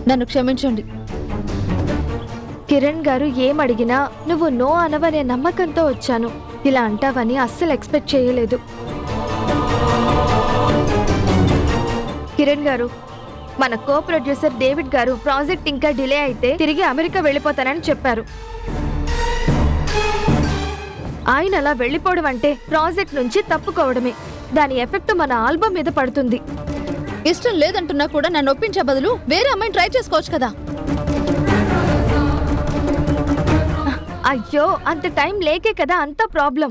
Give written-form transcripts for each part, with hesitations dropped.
నన్ను క్షమించండి. కిరణ్ గారు ఏమడిగినా నువ్వు నో అనవనే నమ్మకంతో వచ్చాను. ఇలా అంటావని అస్సలు ఎక్స్పెక్ట్ చేయలేదు. కిరణ్ గారు, మన కో ప్రొడ్యూసర్ డేవిడ్ గారు ప్రాజెక్ట్ ఇంకా డిలే అయితే తిరిగి అమెరికా వెళ్ళిపోతానని చెప్పారు. ఆయన అలా వెళ్ళిపోవడం అంటే ప్రాజెక్ట్ నుంచి తప్పుకోవడమే. దాని ఎఫెక్ట్ మన ఆల్బమ్ మీద పడుతుంది. ఇష్టం లేదంటున్నా కూడా నన్ను ఒప్పించే బదులు వేరే అమ్మాయిని ట్రై చేసుకోవచ్చు కదా. అయ్యో, అంత టైం లేకే కదా అంత ప్రాబ్లం.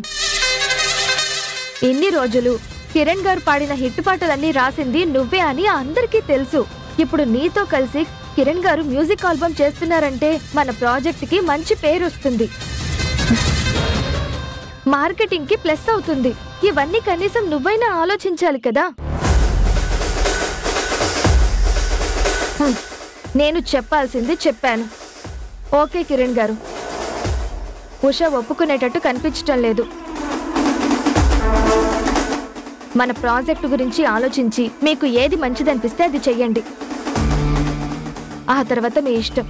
ఎన్ని రోజులు కిరణ్ గారు పాడిన హిట్ పాటలన్నీ రాసింది నువ్వే అని అందరికీ తెలుసు. ఇప్పుడు నీతో కలిసి కిరణ్ గారు మ్యూజిక్ ఆల్బమ్ చేస్తున్నారంటే మన ప్రాజెక్ట్ కి మంచి పేరు వస్తుంది, మార్కెటింగ్ కి ప్లస్ అవుతుంది. ఇవన్నీ కనీసం నువ్వైనా ఆలోచించాలి కదా. నేను చెప్పాల్సింది చెప్పాను. ఓకే కిరణ్ గారు. ఉషా ఒప్పుకునేటట్టు కనిపించటం లేదు. మన ప్రాజెక్టు గురించి ఆలోచించి మీకు ఏది మంచిదనిపిస్తే అది చెయ్యండి. ఆ తర్వాత మీ ఇష్టం.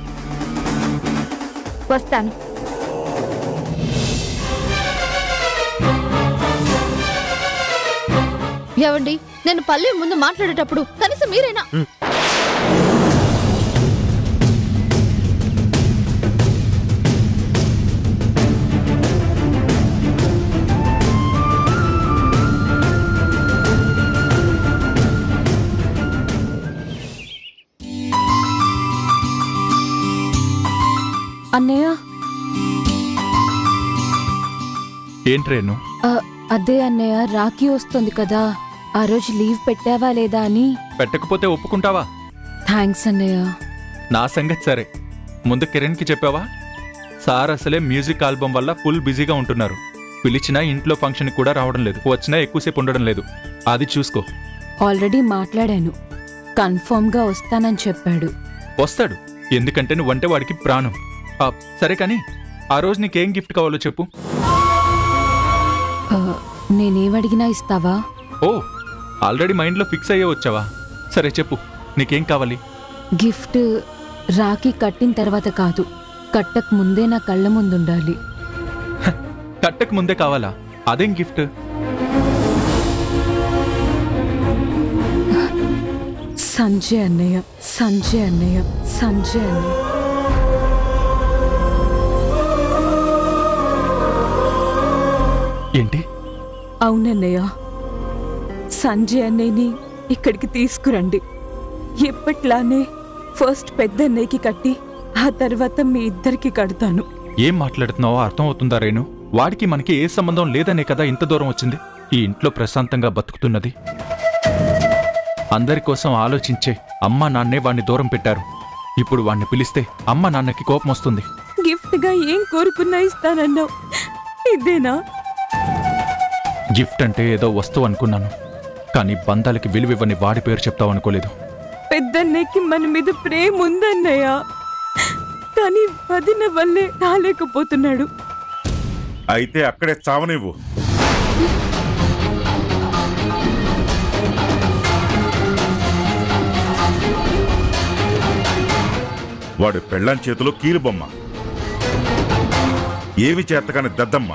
వస్తాను. ఏవండి, నేను పల్లె ముందు మాట్లాడేటప్పుడు కనీసం మీరైనా అన్నయ్య. ఏంట్రేను? అదే అన్నయ్య, రాఖీ వస్తుంది కదా, ఆ రోజు లీవ్ పెట్టావా లేదా అని. పెట్టకపోతే ఒప్పుకుంటావా? థ్యాంక్స్ అన్నయ్య. నా సంగతి సరే, ముందు కిరణ్కి చెప్పావా? సార్ అసలే మ్యూజిక్ ఆల్బమ్ వల్ల ఫుల్ బిజీగా ఉంటున్నారు. పిలిచినా ఇంట్లో ఫంక్షన్ కూడా రావడం లేదు, వచ్చినా ఎక్కువసేపు ఉండడం లేదు. అది చూసుకో. ఆల్రెడీ మాట్లాడాను, కన్ఫర్మ్గా వస్తానని చెప్పాడు. వస్తాడు, ఎందుకంటే నువ్వంటే వాడికి ప్రాణం. సరే కానీ ఆ రోజు నీకేం గిఫ్ట్ కావాలో చెప్పు. నేనేమడిగినా ఇస్తావా? ఓ, ఆల్రెడీ మైండ్లో ఫిక్స్ అయ్యే వచ్చావా? సరే చెప్పు, నీకేం కావాలి? గిఫ్ట్ రాఖీ కట్టిన తర్వాత కాదు, కట్టక ముందే నా కళ్ళ ముందుండాలి. కట్టక ముందే కావాలా? అదేం గిఫ్ట్? సంజయ్ అన్నయ్య, సంజయ్ అన్నయ్య, సంజయ్ అన్నయ్య. ఏంటి? అవునన్నయ్య, సంజయ్ అన్నయ్యని ఇక్కడికి తీసుకురండి. ఎప్పట్లానే ఫస్ట్ పెద్ద అన్నయ్యకి కట్టి ఆ తర్వాత మీ ఇద్దరికి కడతాను. ఏం మాట్లాడుతున్నావో అర్థం అవుతుందా రేణు? వాడికి మనకి ఏ సంబంధం లేదనే కదా ఇంత దూరం వచ్చింది. ఈ ఇంట్లో ప్రశాంతంగా బతుకుతున్నది. అందరి కోసం ఆలోచించే అమ్మా నాన్నే వాణ్ణి దూరం పెట్టారు. ఇప్పుడు వాణ్ణి పిలిస్తే అమ్మ నాన్నకి కోపం వస్తుంది. గిఫ్ట్గా ఏం కోరుకున్నా ఇస్తానన్నావు, ఇదేనా? గిఫ్ట్ అంటే ఏదో వస్తువు అనుకున్నాను, కానీ బంధాలకి విలువివ్వని వాడి పేరు చెప్తావనుకోలేదు. పెద్దన్నయ్యకి మన మీద ప్రేమ ఉందన్నయ్య, కానీ వదిన వల్లే రాలేకపోతున్నాడు. అయితే అక్కడే చావనివ్వు. వాడు పెళ్ళాం చేతిలో కీలుబొమ్మ, ఏమి చేతకాని దద్దమ్మ.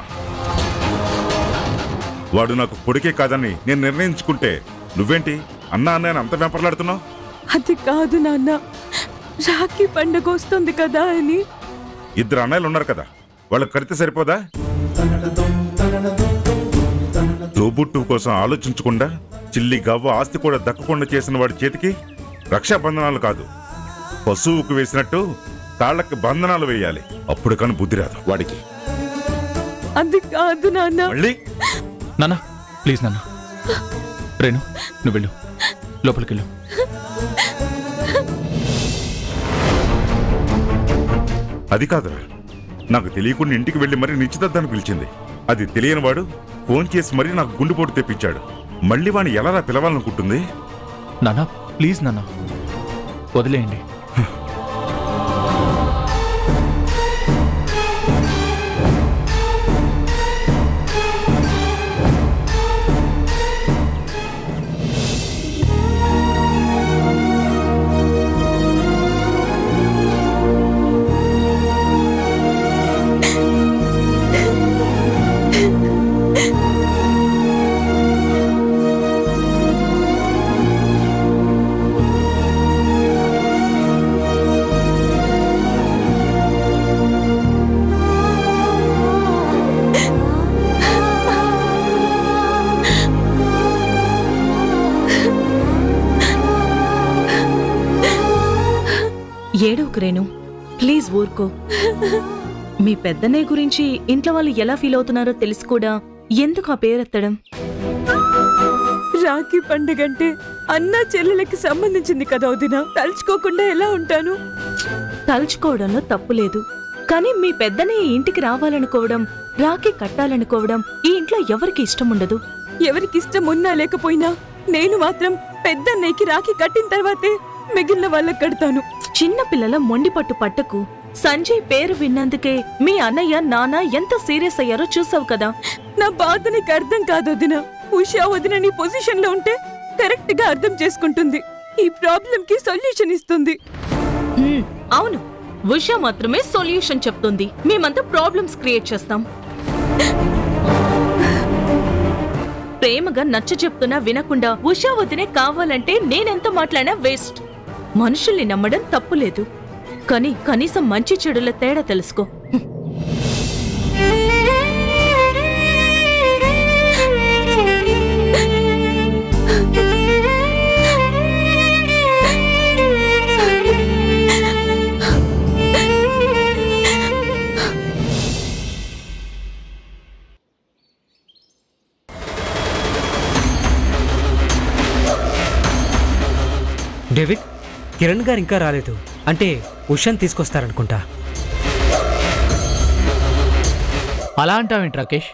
వాడు నాకు కొడుకే కాదని నేను నిర్ణయించుకుంటే నువ్వేంటి అన్నా అన్నయ్యని అంత వెంపర్లాడుతున్నావు? అది కాదు నాన్న, రాఖీ పండుగ వస్తుంది కదా అని. ఇద్దరు అన్నయ్యలు ఉన్నారు కదా, వాళ్ళు కడితే సరిపోదా? తోబుట్టు కోసం ఆలోచించకుండా చిల్లి గవ్వ ఆస్తి కూడా దక్కకుండా చేసిన వాడి చేతికి రక్షాబంధనాలు కాదు, పశువుకు వేసినట్టు తాళ్లకి బంధనాలు వేయాలి. అప్పుడు కానీ బుద్ధి రాదు వాడికి. అది కాదు నాన్న. మళ్ళీ నాన్న, ప్లీజ్ నాన్న. రేణు, నువ్వు వెళ్ళు, లోపలికి వెళ్ళు. అది కాదురా, నాకు తెలియకుండా ఇంటికి వెళ్ళి మరీ నిశ్చితార్థాన్ని పిలిచింది. అది తెలియని వాడు ఫోన్ చేసి మరీ నాకు గుండెపోటు తెప్పించాడు. మళ్ళీ వాడిని ఎలా పిలవాలనుకుంటుంది? నాన్న ప్లీజ్ నాన్న, వదిలేయండి. ఏడవకు రేణు, ప్లీజ్ ఊరుకో. మీ పెద్దన్నయ్య గురించి ఇంట్లో వాళ్ళు ఎలా ఫీల్ అవుతున్నారో తెలిసి కూడా ఎందుకు ఆ పేరెత్తడం? రాఖీ పండుగంటే అన్నా చెల్లెలకి సంబంధించింది కదా వదిన, తలుచుకోకుండా ఎలా ఉంటాను? తలుచుకోవడంలో తప్పులేదు, కానీ మీ పెద్దన్నయ్య ఇంటికి రావాలనుకోవడం, రాఖీ కట్టాలనుకోవడం ఈ ఇంట్లో ఎవరికి ఇష్టం ఉండదు. ఎవరికి ఇష్టం ఉన్నా లేకపోయినా నేను మాత్రం పెద్దన్నయ్యకి రాఖీ కట్టిన తర్వాతే మిగిలిన వాళ్ళకి కడతాను. చిన్న పిల్లల మొండిపట్టు పట్టకు. సంజయ్ పేరు విన్నందుకే మీ అన్నయ్య నాన్న ఎంత సీరియస్ అయ్యారో చూసావు కదా. నా బాధ నీకు అర్థం కాదు వదిన. ఉషా వదిన నీ పొజిషన్ లో ఉంటే కరెక్ట్ గా అర్థం చేసుకుంటుంది, ఈ ప్రాబ్లం కి సొల్యూషన్ ఇస్తుంది. అవును, ఉషా మాత్రమే సొల్యూషన్ చెప్తుంది, మేమంతా ప్రాబ్లమ్స్ క్రియేట్ చేస్తాం. ప్రేమగా నచ్చ చెప్తున్నా వినకుండా ఉషా వదినే కావాలంటే నేనెంత మాట్లాడినా వేస్ట్. మనుషుల్ని నమ్మడం తప్పులేదు, కానీ కనీసం మంచి చెడుల తేడా తెలుసుకో. డేవిడ్, కిరణ్ గారు ఇంకా రాలేదు, అంటే ఉషాని తీసుకొస్తారనుకుంటా. అలా అంటావేంటి రాకేష్?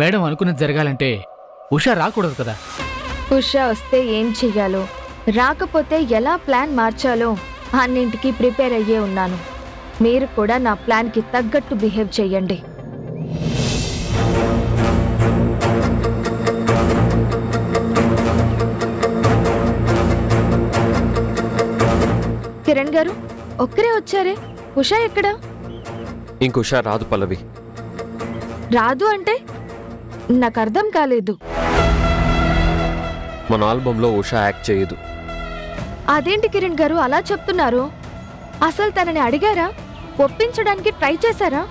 మేడం అనుకున్నది జరగాలంటే ఉషా రాకూడదు కదా. ఉషా వస్తే ఏం చెయ్యాలో, రాకపోతే ఎలా ప్లాన్ మార్చాలో అన్నింటికి ప్రిపేర్ అయ్యే ఉన్నాను. మీరు కూడా నా ప్లాన్కి తగ్గట్టు బిహేవ్ చెయ్యండి. కిరణ్ గారు ఒక్కరే వచ్చారే, ఉషా ఎక్కడా? ఇంకుషా రాదు పల్లవి. రాదు అంటే నాకు అర్థం కాలేదు. మన ఆల్బంలో ఉషా యాక్ట్ చేయదు. అదేంటి కిరణ్ గారు అలా చెప్తున్నారు? అసలు తనని అడిగారా? ఒప్పించడానికి ట్రై చేశారా?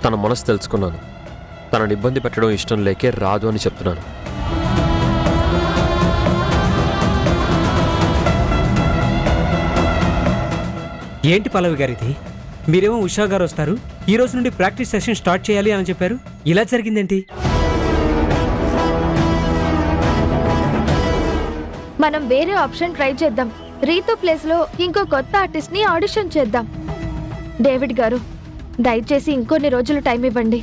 తన మనసు తెలుసుకున్నాను. తనని ఇబ్బంది పెట్టడం ఇష్టం లేకే రాదు అని చెప్తున్నాను. ఏంటి పల్లవి గారు ఇది? మీరేమో ఉషా గారు వస్తారు, ఈ రోజు నుండి ప్రాక్టీస్ సెషన్ స్టార్ట్ చేయాలి అని చెప్పారు, ఇలా జరిగిందేంటి? మనం వేరే ఆప్షన్ ట్రై చేద్దాం. రీతు ప్లేస్ లో ఇంకో కొత్త ఆర్టిస్ట్ ని ఆడిషన్ చేద్దాం. డేవిడ్ గారు దయచేసి ఇంకొన్ని రోజులు టైం ఇవ్వండి.